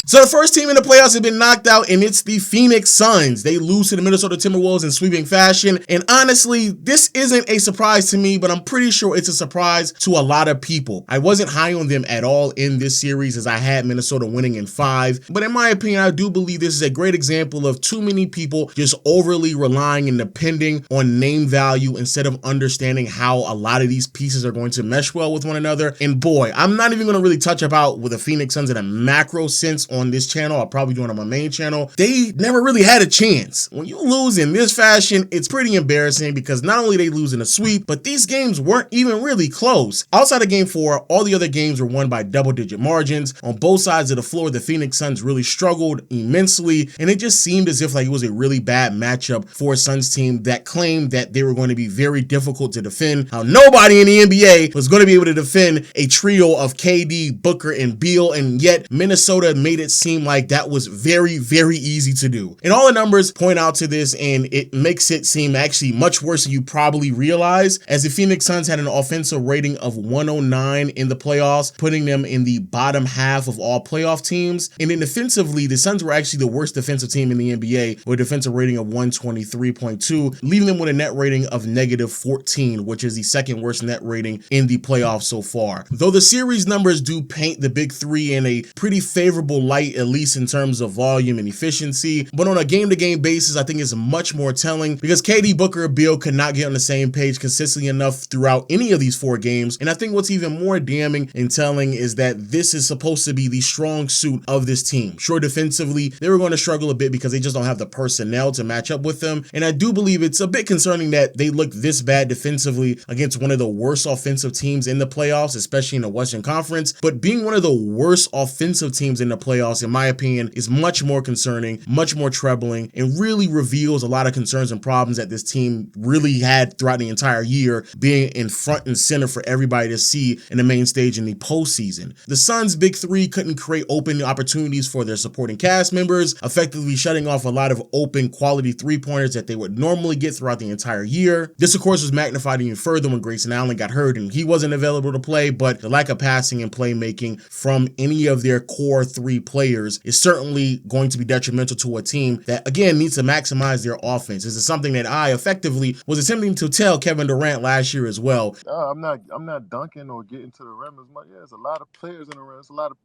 So the first team in the playoffs has been knocked out, and it's the Phoenix Suns. They lose to the Minnesota Timberwolves in sweeping fashion, and honestly, this isn't a surprise to me, but I'm pretty sure it's a surprise to a lot of people. I wasn't high on them at all in this series as I had Minnesota winning in 5, but in my opinion, I do believe this is a great example of too many people just overly relying and depending on name value instead of understanding how a lot of these pieces are going to mesh well with one another. And boy, I'm not even going to really touch about with the Phoenix Suns in a macro sense on this channel. I'll probably do it on my main channel. They never really had a chance. When you lose in this fashion, it's pretty embarrassing because not only they lose in a sweep, but these games weren't even really close. Outside of game 4, all the other games were won by double-digit margins. On both sides of the floor, the Phoenix Suns really struggled immensely, and it just seemed as if like it was a really bad matchup for a Suns team that claimed that they were going to be very difficult to defend. How nobody in the NBA was going to be able to defend a trio of KD, Booker, and Beal, and yet Minnesota made it seem like that was very, very easy to do. And all the numbers point out to this, and it makes it seem actually much worse than you probably realize, as the Phoenix Suns had an offensive rating of 109 in the playoffs, putting them in the bottom half of all playoff teams. And then defensively, the Suns were actually the worst defensive team in the NBA with a defensive rating of 123.2, leaving them with a net rating of -14, which is the second worst net rating in the playoffs so far. Though the series numbers do paint the big three in a pretty favorable light, at least in terms of volume and efficiency, but on a game-to-game basis, I think it's much more telling because KD, Booker, and Beal could not get on the same page consistently enough throughout any of these 4 games. And I think what's even more damning and telling is that this is supposed to be the strong suit of this team. Sure, defensively, they were going to struggle a bit because they just don't have the personnel to match up with them. And I do believe it's a bit concerning that they look this bad defensively against one of the worst offensive teams in the playoffs, especially in the Western Conference. But being one of the worst offensive teams in the playoffs, in my opinion, is much more concerning, much more troubling, and really reveals a lot of concerns and problems that this team really had throughout the entire year, being in front and center for everybody to see in the main stage in the postseason. The Suns' big three couldn't create open opportunities for their supporting cast members, effectively shutting off a lot of open quality three-pointers that they would normally get throughout the entire year. This, of course, was magnified even further when Grayson Allen got hurt and he wasn't available to play, but the lack of passing and playmaking from any of their core 3 players is certainly going to be detrimental to a team that, again, needs to maximize their offense. This is something that I effectively was attempting to tell Kevin Durant last year as well. I'm not dunking or getting to the rim as much. Yeah, there's a lot of players in the rim. There's a lot of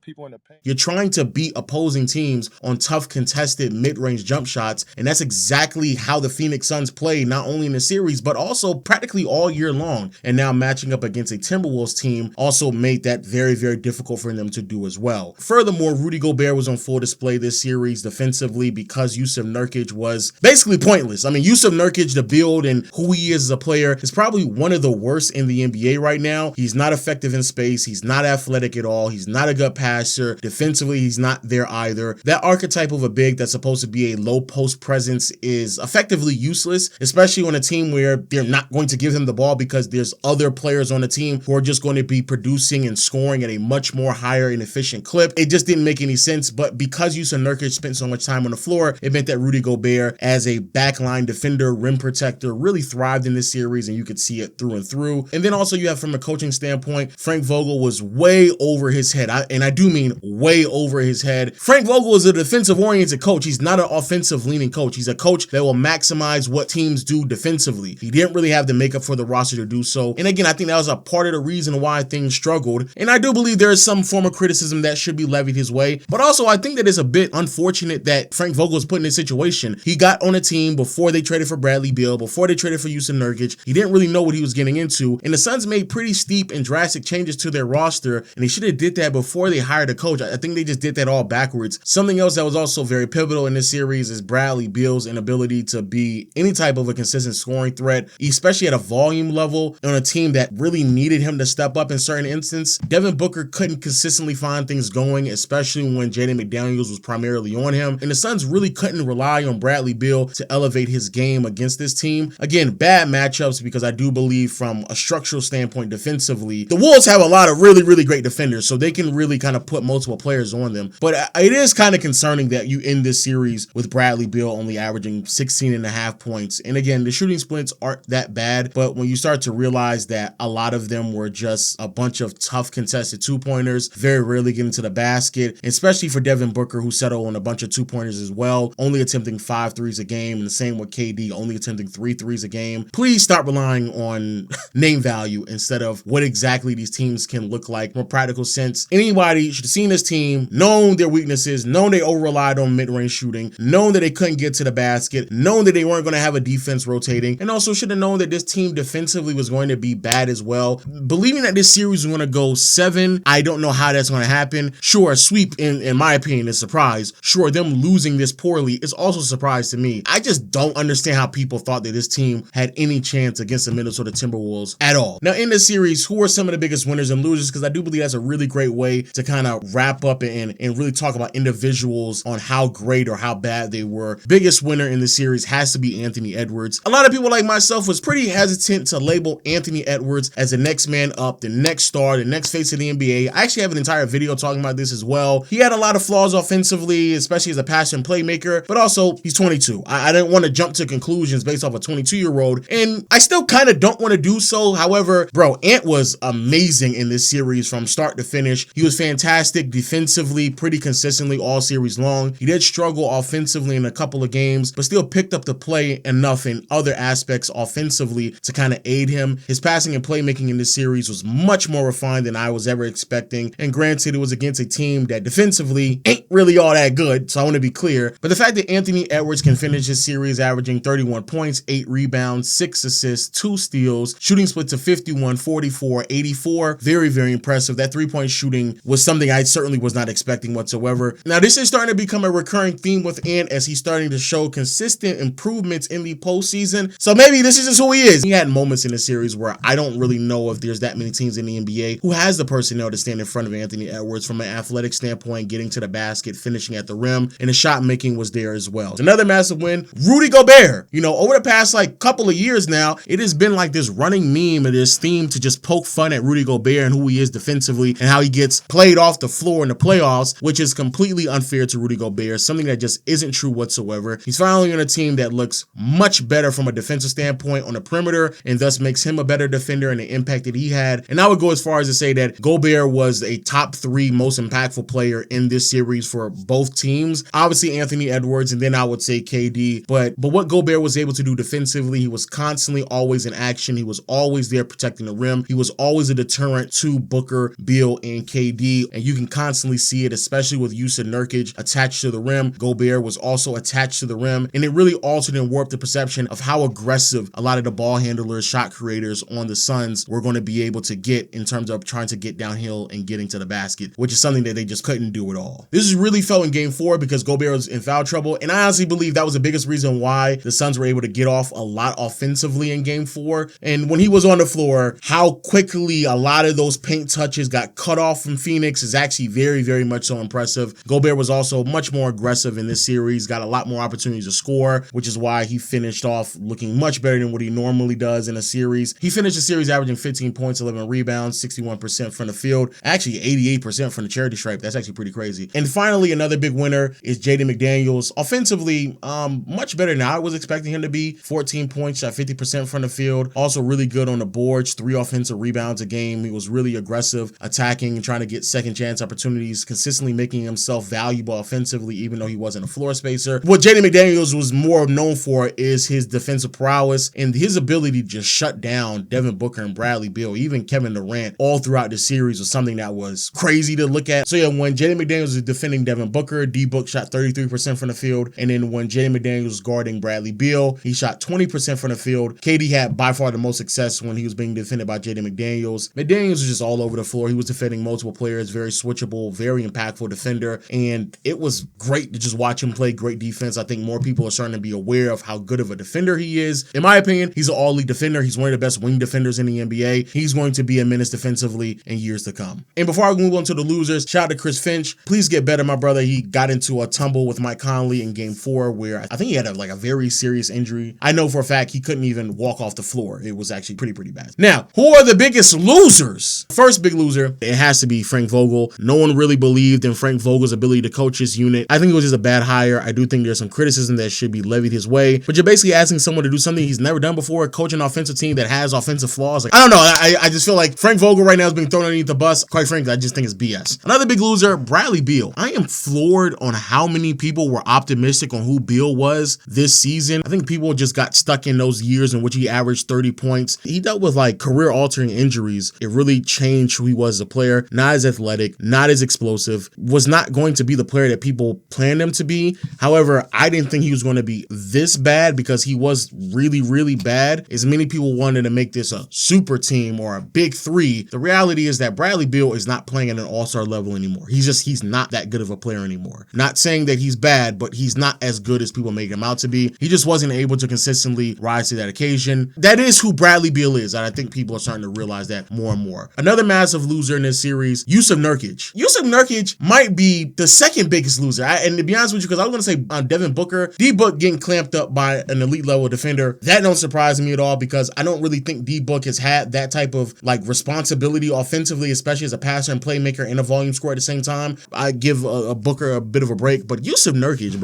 people in the paint. You're trying to beat opposing teams on tough contested mid-range jump shots, and that's exactly how the Phoenix Suns play, not only in the series but also practically all year long. And now matching up against a Timberwolves team also made that very, very difficult for them to do as well. Furthermore, Rudy Gobert was on full display this series defensively because Jusuf Nurkic was basically pointless. I mean, Jusuf Nurkic, the build and who he is as a player, is probably one of the worst in the NBA right now. He's not effective in space. He's not athletic at all. He's not a good passer. Defensively, he's not there either. That archetype of a big that's supposed to be a low post presence is effectively useless, especially on a team where they're not going to give him the ball because there's other players on the team who are just going to be producing and scoring at a much more higher and efficient clip. It just didn't make any sense, but because Jusuf Nurkic spent so much time on the floor, it meant that Rudy Gobert, as a backline defender, rim protector, really thrived in this series, and you could see it through and through. And then also you have, from a coaching standpoint, Frank Vogel was way over his head. And I do mean way over his head. Frank Vogel is a defensive-oriented coach. He's not an offensive-leaning coach. He's a coach that will maximize what teams do defensively. He didn't really have the makeup for the roster to do so. And again, I think that was a part of the reason why things struggled. And I do believe there is some form of criticism that should be levied his way. But also, I think that it's a bit unfortunate that Frank Vogel is put in this situation. He got on a team before they traded for Bradley Beal, before they traded for Jusuf Nurkic. He didn't really know what he was getting into. And the Suns made pretty steep and drastic changes to their roster. And they should have did that before they hired a coach. I think they just did that all backwards. Something else that was also very pivotal in this series is Bradley Beal's inability to be any type of a consistent scoring threat, especially at a volume level on a team that really needed him to step up in certain instances. Devin Booker couldn't consistently find things going, especially when Jaden McDaniels was primarily on him. And the Suns really couldn't rely on Bradley Beal to elevate his game against this team. Again, bad matchups because I do believe from a structural standpoint defensively, the Wolves have a lot of really, really great defenders, so they can really really kind of put multiple players on them. But it is kind of concerning that you end this series with Bradley Beal only averaging 16.5 points. And again, the shooting splits aren't that bad, but when you start to realize that a lot of them were just a bunch of tough contested two-pointers, very rarely getting to the basket, especially for Devin Booker, who settled on a bunch of two-pointers as well, only attempting 5 threes a game, and the same with KD, only attempting 3 threes a game. Please stop relying on name value instead of what exactly these teams can look like from a practical sense. Anybody should have seen this team, known their weaknesses, known they over-relied on mid-range shooting, known that they couldn't get to the basket, known that they weren't going to have a defense rotating, and also should have known that this team defensively was going to be bad as well. Believing that this series was going to go 7, I don't know how that's going to happen. Sure, a sweep, in my opinion, is a surprise. Sure, them losing this poorly is also a surprise to me. I just don't understand how people thought that this team had any chance against the Minnesota Timberwolves at all. Now, in this series, who are some of the biggest winners and losers? Because I do believe that's a really great way to kind of wrap up and really talk about individuals on how great or how bad they were. Biggest winner in the series has to be Anthony Edwards. A lot of people like myself was pretty hesitant to label Anthony Edwards as the next man up, the next star, the next face of the NBA. I actually have an entire video talking about this as well. He had a lot of flaws offensively, especially as a pass and playmaker, but also he's 22. I didn't want to jump to conclusions based off a 22-year-old, and I still kind of don't want to do so. However, bro, Ant was amazing in this series from start to finish. He was fantastic defensively, pretty consistently all series long. He did struggle offensively in a couple of games, but still picked up the play enough in other aspects offensively to kind of aid him. His passing and playmaking in this series was much more refined than I was ever expecting. And granted, it was against a team that defensively ain't really all that good, so I want to be clear. But the fact that Anthony Edwards can finish his series averaging 31 points, 8 rebounds, 6 assists, 2 steals, shooting split to 51, 44, 84, very, very impressive. That three-point shooting was something I certainly was not expecting whatsoever. Now, this is starting to become a recurring theme with Ant as he's starting to show consistent improvements in the postseason. So maybe this is just who he is. He had moments in the series where I don't really know if there's that many teams in the NBA who has the personnel to stand in front of Anthony Edwards from an athletic standpoint, getting to the basket, finishing at the rim, and the shot making was there as well. Another massive win, Rudy Gobert. You know, over the past couple of years now, it has been like this running meme of this theme to just poke fun at Rudy Gobert and who he is defensively and how he gets played off the floor in the playoffs, which is completely unfair to Rudy Gobert, something that just isn't true whatsoever. He's finally on a team that looks much better from a defensive standpoint on the perimeter and thus makes him a better defender and the impact that he had. And I would go as far as to say that Gobert was a top 3 most impactful player in this series for both teams. Obviously Anthony Edwards, and then I would say KD, but what Gobert was able to do defensively, he was constantly always in action. He was always there protecting the rim. He was always a deterrent to Booker, Beal, and KD, and you can constantly see it, especially with use of Nurkic attached to the rim. Gobert was also attached to the rim, and it really altered and warped the perception of how aggressive a lot of the ball handlers, shot creators on the Suns were going to be able to get in terms of trying to get downhill and getting to the basket, which is something that they just couldn't do at all. This is really felt in game 4 because Gobert was in foul trouble, and I honestly believe that was the biggest reason why the Suns were able to get off a lot offensively in game 4. And when he was on the floor, how quickly a lot of those paint touches got cut off from Phoenix is actually very, very much so impressive. Gobert was also much more aggressive in this series, got a lot more opportunities to score, which is why he finished off looking much better than what he normally does in a series. He finished the series averaging 15 points, 11 rebounds, 61% from the field, actually 88% from the charity stripe. That's actually pretty crazy. And finally, another big winner is Jaden McDaniels. Offensively, much better than I was expecting him to be. 14 points, shot 50% from the field. Also really good on the boards, 3 offensive rebounds a game. He was really aggressive, attacking and trying to get second chance opportunities, consistently making himself valuable offensively, even though he wasn't a floor spacer. What Jaden McDaniels was more known for is his defensive prowess and his ability to just shut down Devin Booker and Bradley Beal, even Kevin Durant, all throughout the series was something that was crazy to look at. So yeah, when Jaden McDaniels was defending Devin Booker, D-Book shot 33% from the field. And then when Jaden McDaniels was guarding Bradley Beal, he shot 20% from the field. KD had by far the most success when he was being defended by Jaden McDaniels. McDaniels was just all over the floor. He was defending multiple players, very switchable, very impactful defender. And it was great to just watch him play great defense. I think more people are starting to be aware of how good of a defender he is. In my opinion, he's an all-league defender. He's one of the best wing defenders in the NBA. He's going to be a menace defensively in years to come. And before I move on to the losers, shout out to Chris Finch. Please get better, my brother. He got into a tumble with Mike Conley in game 4 where I think he had a very serious injury. I know for a fact he couldn't even walk off the floor. It was actually pretty bad. Now, who are the biggest losers? First big loser, it has to be Frank Frank Vogel. No one really believed in Frank Vogel's ability to coach his unit. I think it was just a bad hire. I do think there's some criticism that should be levied his way, but you're basically asking someone to do something he's never done before, coach an offensive team that has offensive flaws. Like, I don't know. I just feel like Frank Vogel right now is being thrown underneath the bus. Quite frankly, I just think it's BS. Another big loser, Bradley Beal. I am floored on how many people were optimistic on who Beal was this season. I think people just got stuck in those years in which he averaged 30 points. He dealt with like career-altering injuries. It really changed who he was as a player. Not as athletic, not as explosive, was not going to be the player that people planned him to be. However, I didn't think he was going to be this bad because he was really, really bad. As many people wanted to make this a super team or a big three, the reality is that Bradley Beal is not playing at an all-star level anymore. He's not that good of a player anymore. Not saying that he's bad, but he's not as good as people make him out to be. He just wasn't able to consistently rise to that occasion. That is who Bradley Beal is, and I think people are starting to realize that more and more. Another massive loser in this series, Jusuf Nurkic. Jusuf Nurkic might be the second biggest loser. And to be honest with you, because I was going to say Devin Booker, D-Book getting clamped up by an elite level defender, that don't surprise me at all because I don't really think D-Book has had that type of like responsibility offensively, especially as a passer and playmaker and a volume scorer at the same time. I give a Booker a bit of a break, but Jusuf Nurkic,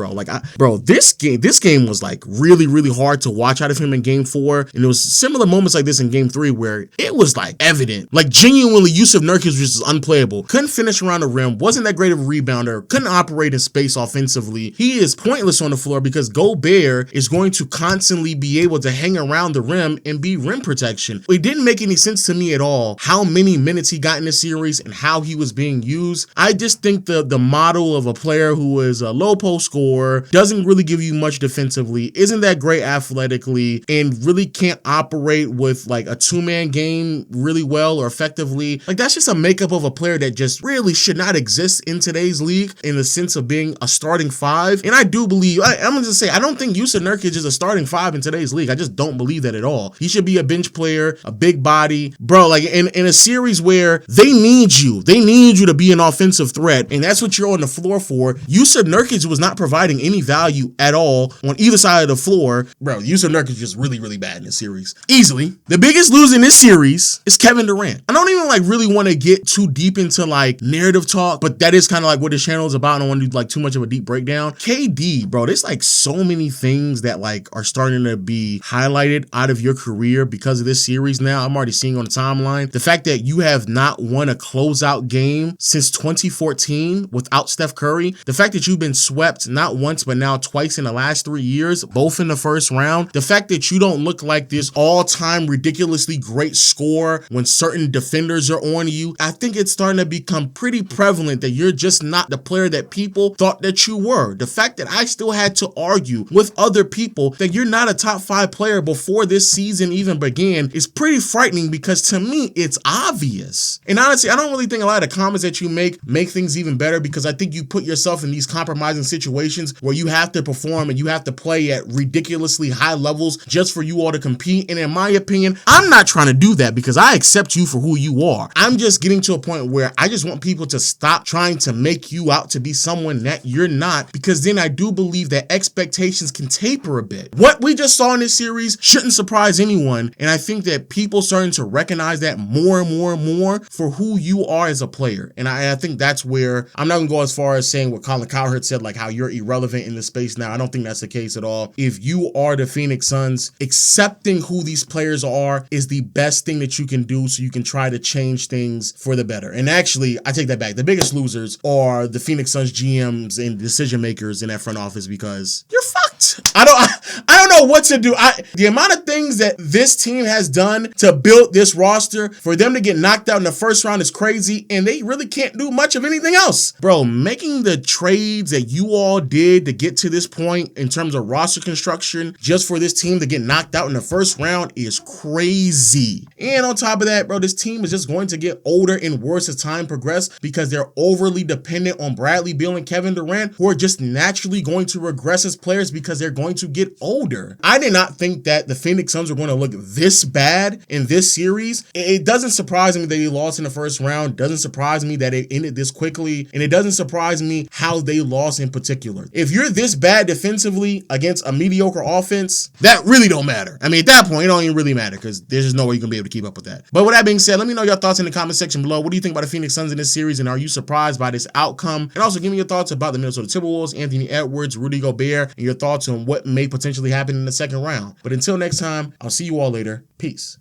bro, this game was like really, really hard to watch out of him in game 4. And there was similar moments like this in game 3 where it was like evident, like genuinely Jusuf Nurkic was just unplayable. Couldn't finish around the rim, wasn't that great of a rebounder, couldn't operate in space offensively. He is pointless on the floor because Gobert is going to constantly be able to hang around the rim and be rim protection. It didn't make any sense to me at all how many minutes he got in the series and how he was being used. I just think the model of a player who is a low post scorer, doesn't really give you much defensively, isn't that great athletically, and really can't operate with like a two-man game really well or effectively. Like that's just a makeup of a player that just really should not exist in today's league in the sense of being a starting five. And I do believe, I'm going to say, I don't think Jusuf Nurkic is a starting five in today's league. I just don't believe that at all. He should be a bench player, a big body. Bro, like in a series where they need you to be an offensive threat, and that's what you're on the floor for. Jusuf Nurkic was not providing any value at all on either side of the floor. Bro, Jusuf Nurkic is just really, really bad in this series. Easily. The biggest loser in this series is Kevin Durant. I don't even like really want to get too deep into like narrative talk, but that is kind of like what this channel is about. I don't want to do like too much of a deep breakdown. KD, bro, there's like so many things that like are starting to be highlighted out of your career because of this series now. I'm already seeing on the timeline the fact that you have not won a closeout game since 2014 without Steph Curry. The fact that you've been swept not once but now twice in the last 3 years, both in the first round. The fact that you don't look like this all-time ridiculously great scorer when certain defenders are on you. I think it's starting to become pretty prevalent that you're just not the player that people thought that you were. The fact that I still had to argue with other people that you're not a top 5 player before this season even began is pretty frightening because to me, it's obvious. And honestly, I don't really think a lot of the comments that you make things even better because I think you put yourself in these compromising situations where you have to perform and you have to play at ridiculously high levels just for you all to compete. And in my opinion, I'm not trying to do that because I accept you for who you are. I'm just getting to a point where I just want people to stop trying to make you out to be someone that you're not, because then I do believe that expectations can taper a bit. What we just saw in this series shouldn't surprise anyone, and I think that people starting to recognize that more and more and more for who you are as a player. And I think that's where I'm not gonna go as far as saying what Colin Cowherd said, like how you're irrelevant in this space now. I don't think that's the case at all. If you are the Phoenix Suns, accepting who these players are is the best thing that you can do so you can try to change things for the better. And actually, I take that back. The biggest losers are the Phoenix Suns GMs and decision makers in that front office because you're fucked. I don't know what to do. The amount of things that this team has done to build this roster, for them to get knocked out in the first round is crazy, and they really can't do much of anything else. Bro, making the trades that you all did to get to this point in terms of roster construction just for this team to get knocked out in the first round is crazy. And on top of that, bro, this team is just going to get older and worse as time progresses because they're overly dependent on Bradley Beal and Kevin Durant, who are just naturally going to regress as players because because they're going to get older. I did not think that the Phoenix Suns were going to look this bad in this series. It doesn't surprise me that they lost in the first round. It doesn't surprise me that it ended this quickly. And it doesn't surprise me how they lost in particular. If you're this bad defensively against a mediocre offense, that really don't matter. I mean, at that point, it don't even really matter because there's just no way you're going to be able to keep up with that. But with that being said, let me know your thoughts in the comment section below. What do you think about the Phoenix Suns in this series? And are you surprised by this outcome? And also give me your thoughts about the Minnesota Timberwolves, Anthony Edwards, Rudy Gobert, and your thoughts on what may potentially happen in the second round. But until next time, I'll see you all later. Peace.